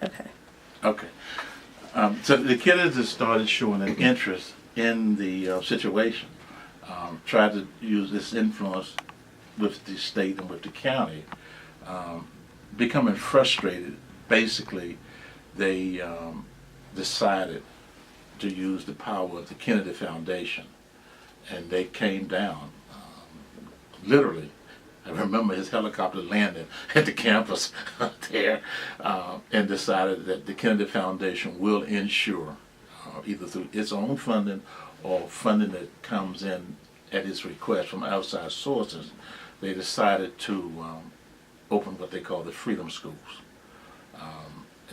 Okay. Okay. So the kids that started showing an interest in the situation, tried to use this influence with the state and with the county, becoming frustrated. Basically, they decided to use the power of the Kennedy Foundation, and they came down, literally. I remember his helicopter landing at the campus there, and decided that the Kennedy Foundation will ensure, either through its own funding or funding that comes in at its request from outside sources, they decided to open what they call the Freedom Schools.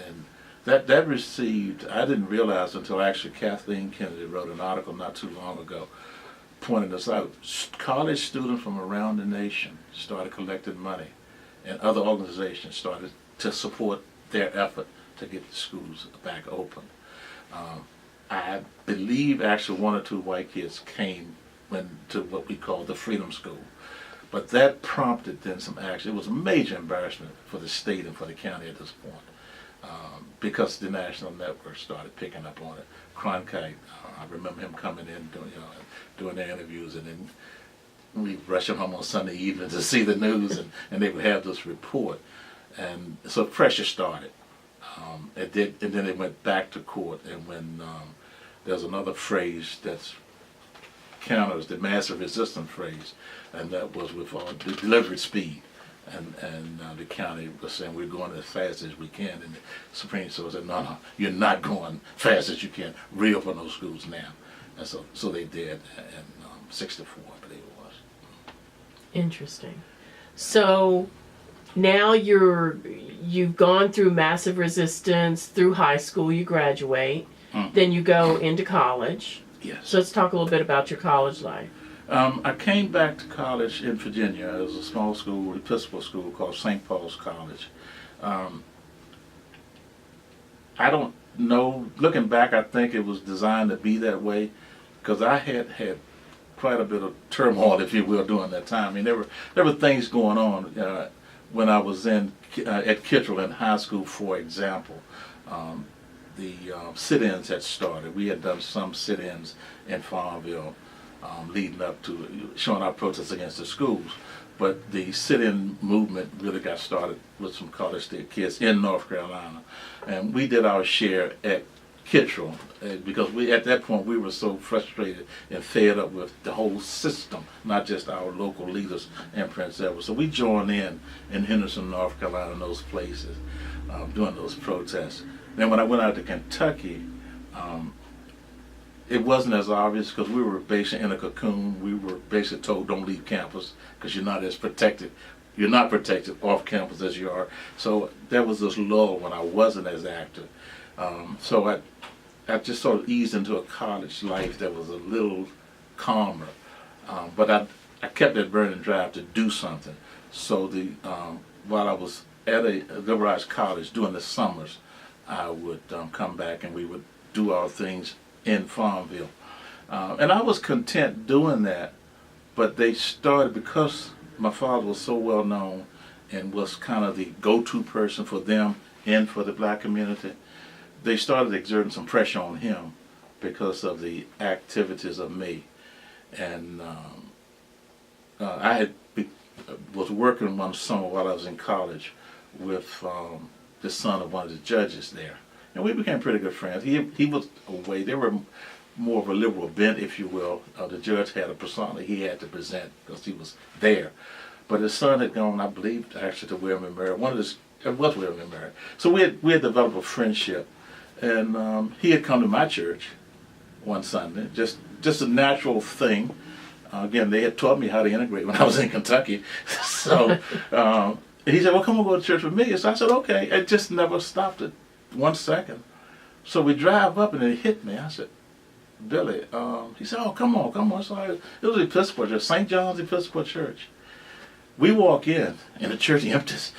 And that received, I didn't realize until actually Kathleen Kennedy wrote an article not too long ago pointing this out. College students from around the nation started collecting money, and other organizations started to support their effort to get the schools back open. I believe actually one or two white kids came to what we call the Freedom School. But that prompted then some action. It was a major embarrassment for the state and for the county at this point, because the national network started picking up on it. Cronkite, I remember him coming in doing their interviews, and then we'd rush him home on Sunday evening to see the news, and they would have this report. And so pressure started. It did, and then it went back to court. And when there's another phrase that's counters the massive resistance phrase, and that was with the delivery speed. And the county was saying we're going as fast as we can, and the Supreme Court said, no, you're not going fast as you can. Reopen those schools now. And so they did in '64, I believe it was. Interesting. So now you've gone through massive resistance through high school. You graduate, then you go into college. Yes. So let's talk a little bit about your college life. I came back to college in Virginia. It was a small school, Episcopal school called St. Paul's College. I don't know, looking back, I think it was designed to be that way, because I had quite a bit of turmoil, if you will, during that time. I mean, there were things going on when I was at Kittrell in high school, for example. The sit-ins had started. We had done some sit-ins in Farmville leading up to showing our protests against the schools. But the sit-in movement really got started with some college kids in North Carolina. And we did our share at Kittrell, because at that point we were so frustrated and fed up with the whole system, not just our local leaders in Prince Edward. So we joined in Henderson, North Carolina, and those places, doing those protests. Then when I went out to Kentucky, it wasn't as obvious, because we were basically in a cocoon. We were basically told don't leave campus because you're not as protected. You're not protected off campus as you are. So there was this lull when I wasn't as active. So I just sort of eased into a college life that was a little calmer. But I kept that burning drive to do something. So while I was at a liberal arts college during the summers, I would come back and we would do our things in Farmville. And I was content doing that, but they started, because my father was so well known and was kind of the go-to person for them and for the black community, they started exerting some pressure on him because of the activities of me. And I was working one summer while I was in college with the son of one of the judges there. And we became pretty good friends. He was away. They were more of a liberal bent, if you will. The judge had a persona he had to present because he was there. But his son had gone, I believe, actually to William and Mary. It was William and Mary. So we had developed a friendship. And he had come to my church one Sunday, just a natural thing. Again, they had taught me how to integrate when I was in Kentucky. So he said, well, come on, go to church with me. So I said, okay. It just never stopped it 1 second. So we drive up and it hit me. I said, Billy, he said, oh, come on. So it was Episcopal Church, St. John's Episcopal Church. We walk in and the church empties.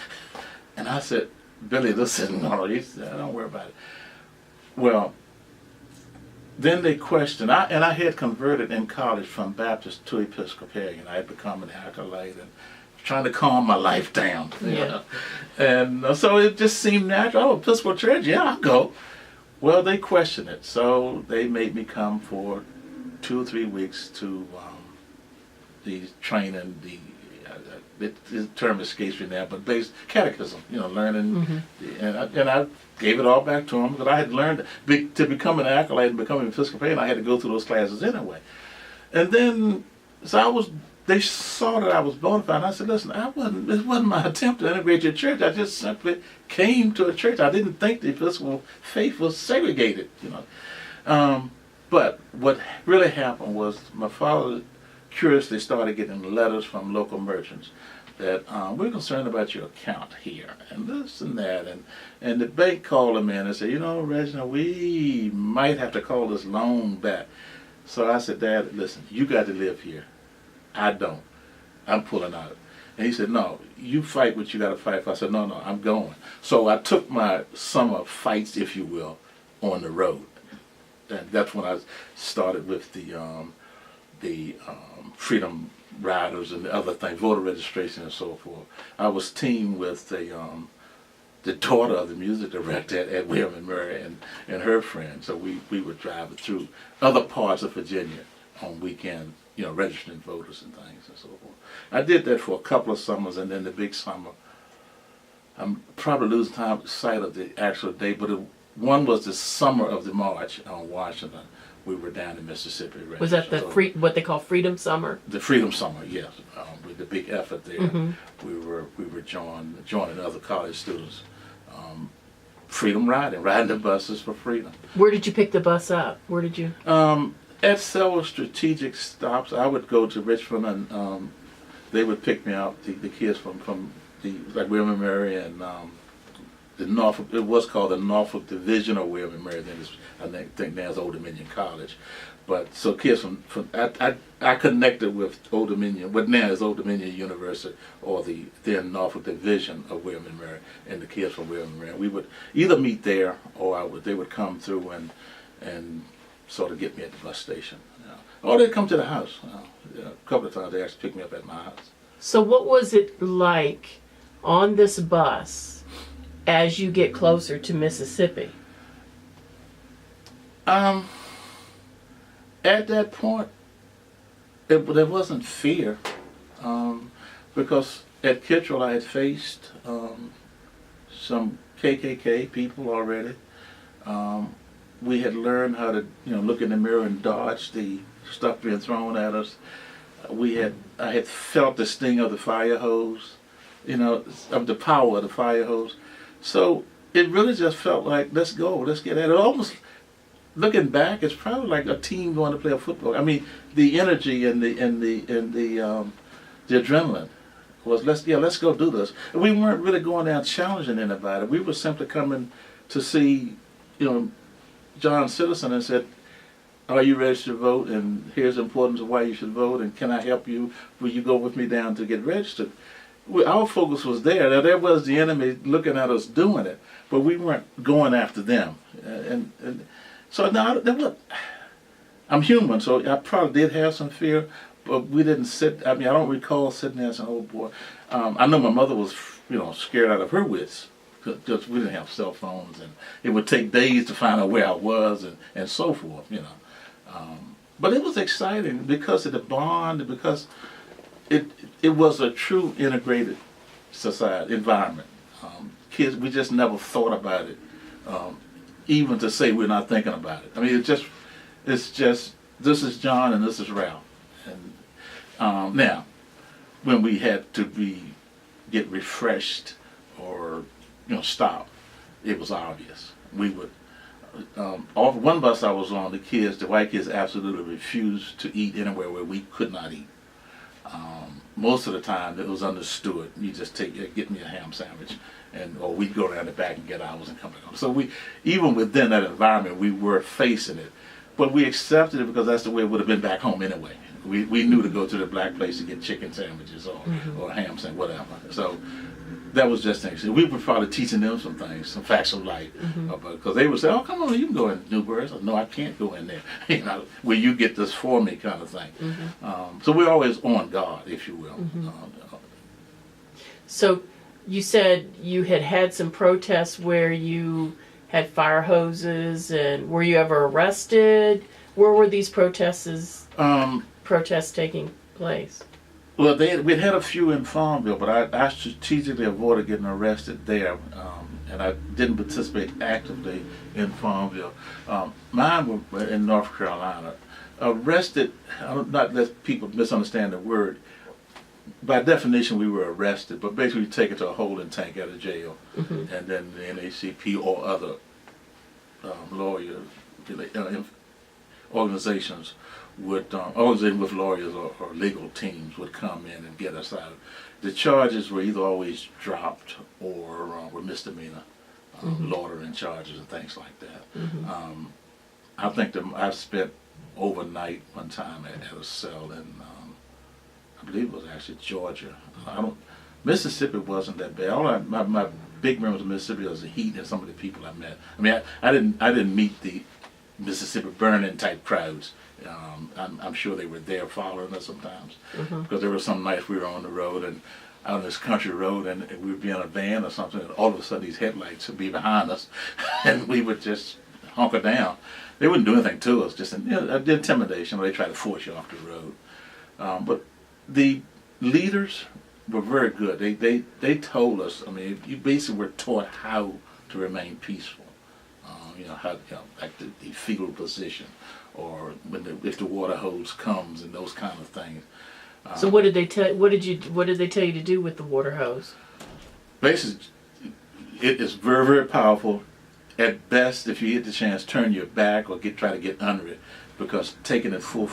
And I said, Billy, listen, no, he said, don't worry about it. Well, then they questioned, and I had converted in college from Baptist to Episcopalian. I had become an acolyte and trying to calm my life down. You Yeah. know? And so it just seemed natural. Oh, Episcopal Church, yeah, I'll go. Well, they questioned it, so they made me come for 2 or 3 weeks to the training, the term escapes me now, but basic catechism, learning, and I gave it all back to them because I had learned to become an acolyte and become an Episcopalian. I had to go through those classes anyway, and then they saw that I was bona fide. And I said, listen, it wasn't my attempt to integrate your church. I just simply came to a church. I didn't think the Episcopal faith was segregated, But what really happened was my father curiously started getting letters from local merchants that we're concerned about your account here and this and that. And the bank called him in and said, Reginald, we might have to call this loan back. So I said, Dad, listen, you got to live here. I don't. I'm pulling out. And he said, no, you fight what you got to fight for. I said, no, I'm going. So I took my summer fights, if you will, on the road. And that's when I started with the Freedom Riders and the other things, voter registration and so forth. I was teamed with the daughter of the music director at William and Mary and her friend. So we would drive through other parts of Virginia on weekends, registering voters and things and so forth. I did that for a couple of summers, and then the big summer, I'm probably losing sight of the actual date, but one was the summer of the march on Washington. We were down in Mississippi. Was that the what they call Freedom Summer? The Freedom Summer, yes. With the big effort there, Mm-hmm. we were joining other college students. Freedom riding the buses for freedom. Where did you pick the bus up? Where did you? At several strategic stops, I would go to Richmond, and they would pick me up. The kids from like William and Mary and the Norfolk. It was called the Norfolk Division of William and Mary. Then I think now it's Old Dominion College. But so kids from I connected with Old Dominion, what now is Old Dominion University, or the then Norfolk Division of William and Mary, and the kids from William and Mary. We would either meet there, or they would come through and sort of get me at the bus station. Or they'd come to the house. A couple of times they actually picked me up at my house. So what was it like on this bus as you get closer to Mississippi? At that point, there wasn't fear, because at Kittrell I had faced some KKK people already. We had learned how to, look in the mirror and dodge the stuff being thrown at us. I had felt the sting of the fire hose, of the power of the fire hose. So it really just felt like, let's go, let's get at it. Almost looking back, it's probably like a team going to play a football. I mean, the energy and the adrenaline was let's go do this. And we weren't really going down challenging anybody. We were simply coming to see, John Citizen, and said, are you ready to vote? And here's the importance of why you should vote. And can I help you? Will you go with me down to get registered? Our focus was there. Now, there was the enemy looking at us doing it, but we weren't going after them. And so now, I'm human, so I probably did have some fear, but we didn't sit. I don't recall sitting there saying, oh boy. I know my mother was, scared out of her wits. Because we didn't have cell phones, and it would take days to find out where I was, and so forth, But it was exciting because of the bond, because it was a true integrated society environment. Kids, we just never thought about it, even to say we're not thinking about it. I mean, it's just this is John and this is Ralph, and now when we had to get refreshed or stop, it was obvious. We would, off one bus I was on, the white kids absolutely refused to eat anywhere where we could not eat. Most of the time it was understood. You just get me a ham sandwich, or we'd go around the back and get ours and come back home. So even within that environment, we were facing it. But we accepted it because that's the way it would have been back home anyway. We knew to go to the black place to get chicken sandwiches or ham sandwich, whatever. So that was just things. We were probably teaching them some things, some facts of life, because they would say, "Oh, come on, you can go in Newburgh." I said, "No, I can't go in there. Where you get this for me, kind of thing." So we're always on guard, if you will. So you said you had some protests where you had fire hoses, and were you ever arrested? Where were these protests taking place? Well, we'd had a few in Farmville, but I strategically avoided getting arrested there, and I didn't participate actively in Farmville. Mine were in North Carolina. Arrested, not let people misunderstand the word. By definition, we were arrested, but basically taken to a holding tank at a jail, and then the NACP or other lawyers, organizations would, organizations with lawyers or legal teams would come in and get us out. The charges were either always dropped or were misdemeanor, loitering charges and things like that. I think I spent overnight one time at a cell in, I believe it was actually Georgia. Mississippi wasn't that bad. My big memories of Mississippi was the heat and some of the people I met. I mean, I didn't meet the Mississippi burning type crowds. I'm sure they were there following us sometimes, because there were some nights we were on the road and out on this country road, and we would be in a van or something, and all of a sudden these headlights would be behind us, and we would just hunker down. They wouldn't do anything to us, just the intimidation, or they try to force you off the road. But the leaders were very good. They told us. I mean, you basically were taught how to remain peaceful. Like the fetal position, or if the water hose comes and those kind of things. So what did they tell? What did they tell you to do with the water hose? Basically, it is very, very powerful. At best, if you get the chance, turn your back or try to get under it, because taking it full